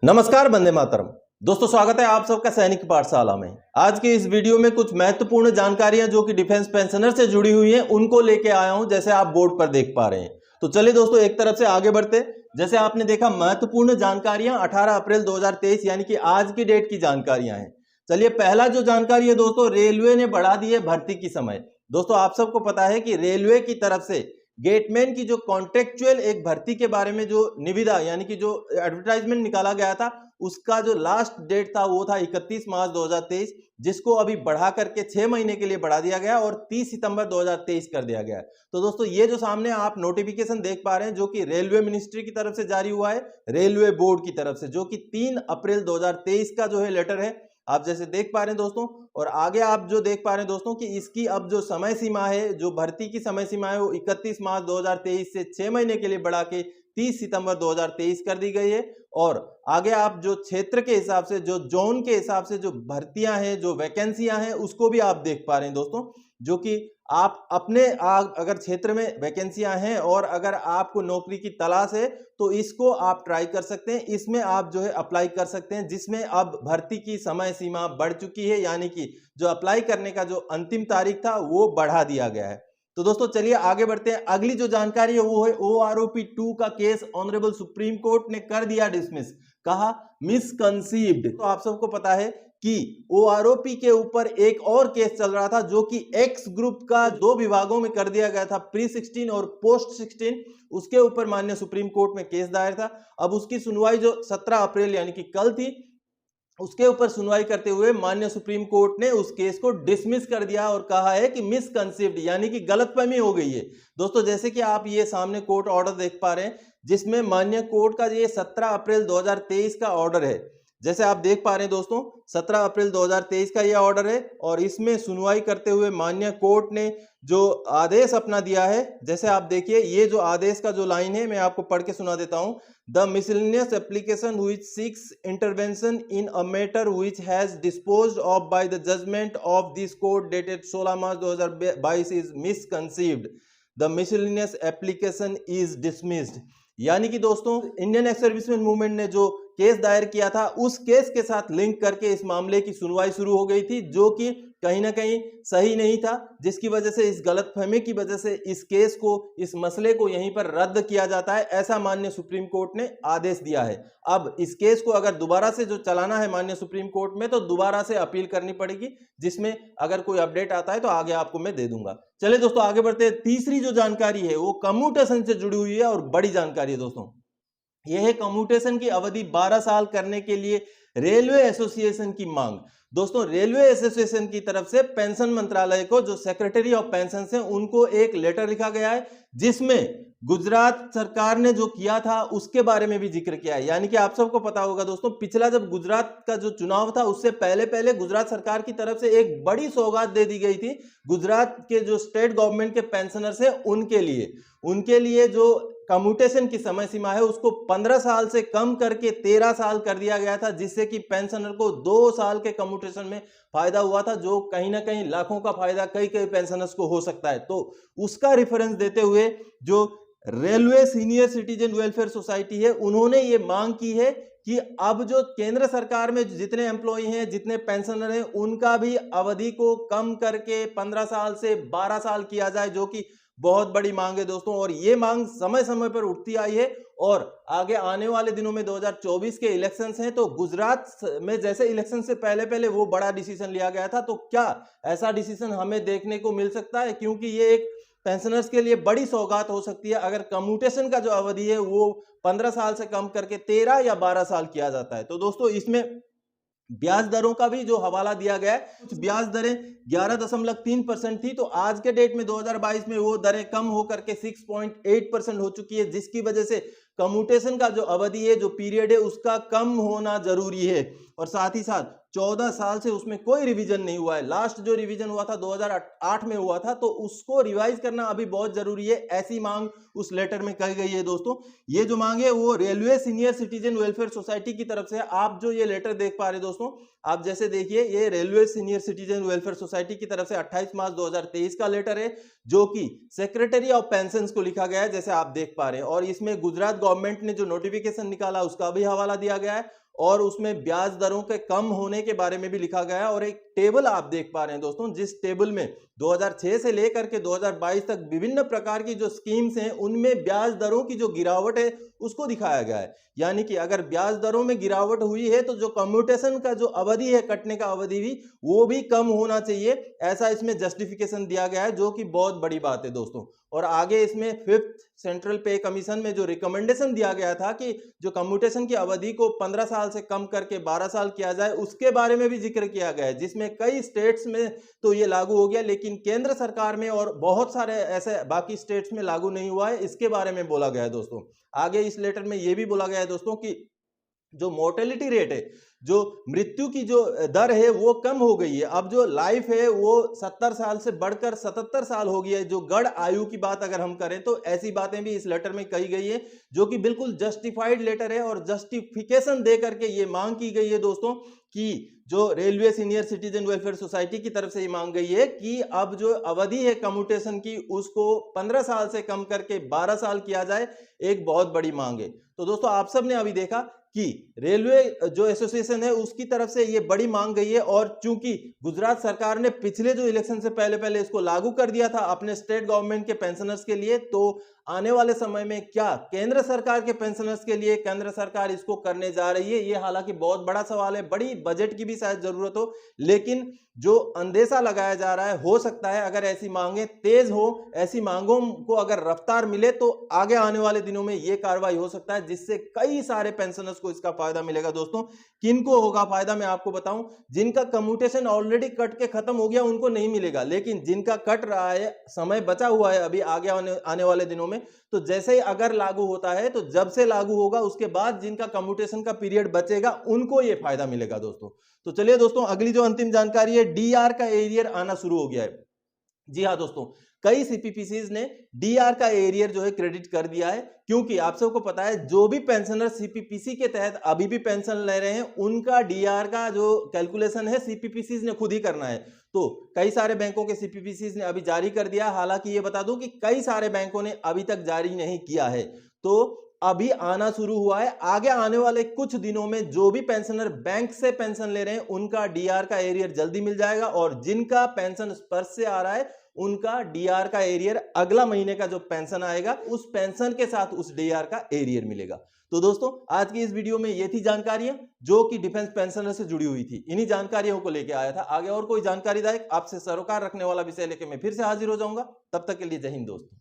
नमस्कार, वंदे मातरम। दोस्तों, स्वागत है आप सबका सैनिक पाठशाला में। आज के इस वीडियो में कुछ महत्वपूर्ण जानकारियां जो कि डिफेंस पेंशनर से जुड़ी हुई हैं उनको लेके आया हूं, जैसे आप बोर्ड पर देख पा रहे हैं। तो चलिए दोस्तों, एक तरफ से आगे बढ़ते। जैसे आपने देखा, महत्वपूर्ण जानकारियां 18 अप्रैल 2023 यानी कि आज की डेट की जानकारियां हैं। चलिए, पहला जो जानकारी है दोस्तों, रेलवे ने बढ़ा दी है भर्ती की समय। दोस्तों, आप सबको पता है कि रेलवे की तरफ से गेटमैन की जो कॉन्ट्रेक्चुअल एक भर्ती के बारे में जो निविदा यानी कि जो एडवर्टाइजमेंट निकाला गया था, उसका जो लास्ट डेट था वो था 31 मार्च 2023, जिसको अभी बढ़ा करके 6 महीने के लिए बढ़ा दिया गया और 30 सितंबर 2023 कर दिया गया है। तो दोस्तों, ये जो सामने आप नोटिफिकेशन देख पा रहे हैं जो कि रेलवे मिनिस्ट्री की तरफ से जारी हुआ है, रेलवे बोर्ड की तरफ से, जो कि 3 अप्रैल 2023 का जो है लेटर है, आप जैसे देख पा रहे हैं दोस्तों। और आगे आप जो देख पा रहे हैं दोस्तों कि इसकी अब जो समय सीमा है, जो भर्ती की समय सीमा है, वो 31 मार्च 2023 से 6 महीने के लिए बढ़ा के 30 सितंबर 2023 कर दी गई है। और आगे आप जो क्षेत्र के हिसाब से, जो जोन के हिसाब से जो भर्तियां हैं, जो वैकेंसियां हैं, उसको भी आप देख पा रहे हैं दोस्तों, जो कि आप अपने अगर क्षेत्र में वैकेंसियां हैं और अगर आपको नौकरी की तलाश है तो इसको आप ट्राई कर सकते हैं, इसमें आप जो है अप्लाई कर सकते हैं, जिसमें अब भर्ती की समय सीमा बढ़ चुकी है, यानी कि जो अप्लाई करने का जो अंतिम तारीख था वो बढ़ा दिया गया है। तो दोस्तों, चलिए आगे बढ़ते हैं। अगली जो जानकारी है वो है OROP 2 का केस ऑनरेबल सुप्रीम कोर्ट ने कर दिया डिसमिस, कहा मिसकंसीव्ड। तो आप सबको पता है कि OROP के ऊपर एक और केस चल रहा था जो कि एक्स ग्रुप का 2 विभागों में कर दिया गया था, प्री 16 और पोस्ट 16। उसके ऊपर माननीय सुप्रीम कोर्ट में केस दायर था। अब उसकी सुनवाई जो 17 अप्रैल यानी कि कल थी, उसके ऊपर सुनवाई करते हुए माननीय सुप्रीम कोर्ट ने उस केस को डिसमिस कर दिया और कहा है कि मिसकंसीव्ड यानी कि गलतफहमी हो गई है। दोस्तों, जैसे कि आप ये सामने कोर्ट ऑर्डर देख पा रहे हैं, जिसमें माननीय कोर्ट का ये 17 अप्रैल 2023 का ऑर्डर है। जैसे आप देख पा रहे हैं दोस्तों, 17 अप्रैल 2023 का यह ऑर्डर है और इसमें सुनवाई करते हुए माननीय कोर्ट ने जो आदेश अपना दिया है, जैसे आप देखिए, ये जो आदेश का जो लाइन है मैं आपको पढ़ के सुना देता हूं। The miscellaneous application which seeks intervention in a matter which has disposed of by the judgment of this court dated 16 March 2022 is misconceived. The miscellaneous application is dismissed. यानी कि दोस्तों, इंडियन एक्स सर्विसमैन मूवमेंट ने जो case दायर किया था, उस case के साथ लिंक करके इस मामले की सुनवाई शुरू हो गई थी, जो कि कहीं ना कहीं सही नहीं था, जिसकी वजह से इस गलतफहमी की वजह से इस केस को, इस मसले को यहीं पर रद्द किया जाता है, ऐसा माननीय सुप्रीम कोर्ट ने आदेश दिया है। अब इस केस को अगर दोबारा से जो चलाना है माननीय सुप्रीम कोर्ट में, तो दोबारा से अपील करनी पड़ेगी, जिसमें अगर कोई अपडेट आता है तो आगे आपको मैं दे दूंगा। चलिए दोस्तों, आगे बढ़ते हैं। तीसरी जो जानकारी है वो कम्यूटेशन से जुड़ी हुई है और बड़ी जानकारी है दोस्तों। यह है कम्यूटेशन की अवधि 12 साल करने के लिए रेलवे एसोसिएशन की मांग। दोस्तों, रेलवे एसोसिएशन की तरफ से पेंशन मंत्रालय को, जो सेक्रेटरी ऑफ पेंशन है, उनको एक लेटर लिखा गया है, जिसमें गुजरात सरकार ने जो किया था उसके बारे में भी जिक्र किया है। यानी कि आप सबको पता होगा दोस्तों, पिछला जब गुजरात का जो चुनाव था, उससे पहले पहले गुजरात सरकार की तरफ से एक बड़ी सौगात दे दी गई थी गुजरात के जो स्टेट गवर्नमेंट के पेंशनर्स हैं उनके लिए जो कम्यूटेशन की समय सीमा है उसको 15 साल से कम करके 13 साल कर दिया गया था, जिससे कि पेंशनर को 2 साल के कम्यूटेशन में फायदा हुआ था, जो कहीं ना कहीं लाखों का फायदा कई पेंशनर्स को हो सकता है। तो उसका रेफरेंस देते हुए जो railway senior citizen welfare society है, उन्होंने ये मांग की है कि अब जो केंद्र सरकार में जितने एम्प्लॉय हैं, जितने पेंशनर हैं, उनका भी अवधि को कम करके 15 साल से 12 साल किया जाए, जो कि बहुत बड़ी मांग है दोस्तों। और ये मांग समय समय पर उठती आई है और आगे आने वाले दिनों में 2024 के इलेक्शंस हैं, तो गुजरात में जैसे इलेक्शन से पहले पहले वो बड़ा डिसीजन लिया गया था, तो क्या ऐसा डिसीजन हमें देखने को मिल सकता है? क्योंकि ये एक पेंशनर्स के लिए बड़ी सौगात हो सकती है अगर कम्यूटेशन का जो अवधि है वो 15 साल से कम करके 13 या 12 साल किया जाता है। तो दोस्तों, इसमें ब्याज दरों का भी जो हवाला दिया गया है, कुछ ब्याज दरें 11.3% थी, तो आज के डेट में 2022 में वो दरें कम होकर के 6.8% हो चुकी है, जिसकी वजह से कम्यूटेशन का जो अवधि है, जो पीरियड है, उसका कम होना जरूरी है। और साथ ही साथ 14 साल से उसमें कोई रिवीजन नहीं हुआ है। लास्ट जो रिवीजन हुआ था 2008 में हुआ था, तो उसको रिवाइज करना अभी बहुत जरूरी है, ऐसी मांग उस लेटर में कही गई है दोस्तों। ये जो मांग है वो railway senior citizen welfare society की तरफ से। आप जो ये लेटर देख पा रहे दोस्तों, आप जैसे देखिए, ये railway senior citizen welfare society की तरफ से 28 मार्च 2023 का लेटर है, जो कि सेक्रेटरी ऑफ पेंशंस को लिखा गया है, जैसे आप देख पा रहे हैं। और इसमें गुजरात गवर्नमेंट ने जो नोटिफिकेशन निकाला उसका भी हवाला दिया गया है और उसमें ब्याज दरों के कम होने के बारे में भी लिखा गया है। और एक टेबल आप देख पा रहे हैं दोस्तों, जिस टेबल में 2006 से लेकर के 2022 तक विभिन्न प्रकार की जो स्कीम्स हैं उनमें ब्याज दरों की जो गिरावट है उसको दिखाया गया है। यानी कि अगर ब्याज दरों में गिरावट हुई है तो जो कम्यूटेशन का जो अवधि है, कटने का अवधि भी, वो भी कम होना चाहिए, ऐसा इसमें जस्टिफिकेशन दिया गया है, जो कि बहुत बड़ी बात है दोस्तों। और आगे इसमें 5th सेंट्रल पे कमीशन में जो रिकमेंडेशन दिया गया था कि जो कम्यूटेशन की अवधि को 15 साल से कम करके 12 साल किया जाए, उसके बारे में भी जिक्र किया गया है, जिसमें कई स्टेट्स में तो ये लागू हो गया, लेकिन केंद्र सरकार में और बहुत सारे ऐसे बाकी स्टेट्स में लागू नहीं हुआ है। इसके बारे में बोला गया है दोस्तों। आगे इस लेटर में यह भी बोला गया है दोस्तों कि जो मोर्टेलिटी रेट है, जो मृत्यु की जो दर है वो कम हो गई है। अब जो लाइफ है वो 70 साल से बढ़कर 77 साल हो गई है। जो गढ़ आयु की बात अगर हम करें तो ऐसी बातें भी इस लेटर में कही गई है, जो कि बिल्कुल जस्टिफाइड लेटर है। और जस्टिफिकेशन दे करके ये मांग की गई है दोस्तों कि जो railway senior citizen welfare society की तरफ से ये मांग गई है कि अब जो अवधि है कम्यूटेशन की उसको 15 साल से कम करके 12 साल किया जाए, एक बहुत बड़ी मांग है। तो दोस्तों आप सब ने अभी देखा कि रेलवे जो एसोसिएशन है उसकी तरफ से ये बड़ी मांग गई है। और चूंकि गुजरात सरकार ने पिछले जो इलेक्शन से पहले इसको लागू कर दिया था अपने स्टेट गवर्नमेंट के पेंशनर्स के लिए, तो आने वाले समय में क्या केंद्र सरकार के पेंशनर्स के लिए केंद्र सरकार इसको करने जा रही है, ये हालांकि बहुत बड़ा सवाल है, बड़ी बजट की भी शायद जरूरत हो। लेकिन जो अंदेशा लगाया जा रहा है, हो सकता है अगर ऐसी मांगे तेज हो, ऐसी मांगों को अगर रफ्तार मिले तो आगे आने वाले दिनों में यह कार्रवाई हो सकता है, जिससे कई सारे पेंशनर्स को इसका फायदा मिलेगा दोस्तों। किनको होगा फायदा मैं आपको बताऊं, जिनका कम्यूटेशन ऑलरेडी कट के खत्म हो गया उनको नहीं मिलेगा, लेकिन जिनका कट रहा है, समय बचा हुआ है अभी आगे आने वाले दिनों में, तो जैसे ही अगर लागू होता है तो जब से लागू होगा उसके बाद जिनका कम्यूटेशन का पीरियड बचेगा उनको यह फायदा मिलेगा दोस्तों। तो चलिए दोस्तों, अगली जो अंतिम जानकारी है, डीआर का एरियर आना शुरू हो गया है। जी हां दोस्तों, कई सीपीपीसीज ने डीआर का एरियर जो है क्रेडिट कर दिया है, क्योंकि आप सबको पता है जो भी पेंशनर सीपीपीसी के तहत अभी भी पेंशन ले रहे हैं उनका डीआर का जो कैलकुलेशन है सीपीपीसीज ने खुद ही करना है। तो कई सारे बैंकों के सीपीपीसीज ने अभी जारी कर दिया, हालांकि ये बता दूं कि कई सारे बैंकों ने अभी तक जारी नहीं किया है, तो अभी आना शुरू हुआ है। आगे आने वाले कुछ दिनों में जो भी पेंशनर बैंक से पेंशन ले रहे हैं उनका डीआर का एरियर जल्दी मिल जाएगा, और जिनका पेंशन स्पर्श से आ रहा है उनका डीआर का एरियर अगला महीने का जो पेंशन आएगा उस पेंशन के साथ उस डीआर का एरियर मिलेगा। तो दोस्तों आज की इस वीडियो में ये थी जानकारियां जो कि डिफेंस पेंशनर से जुड़ी हुई थी। इन्हीं जानकारियों को लेकर आया था। आगे और कोई जानकारीदायक आपसे सरोकार रखने वाला विषय लेकर मैं फिर से हाजिर हो जाऊंगा। तब तक के लिए जय हिंद दोस्तों।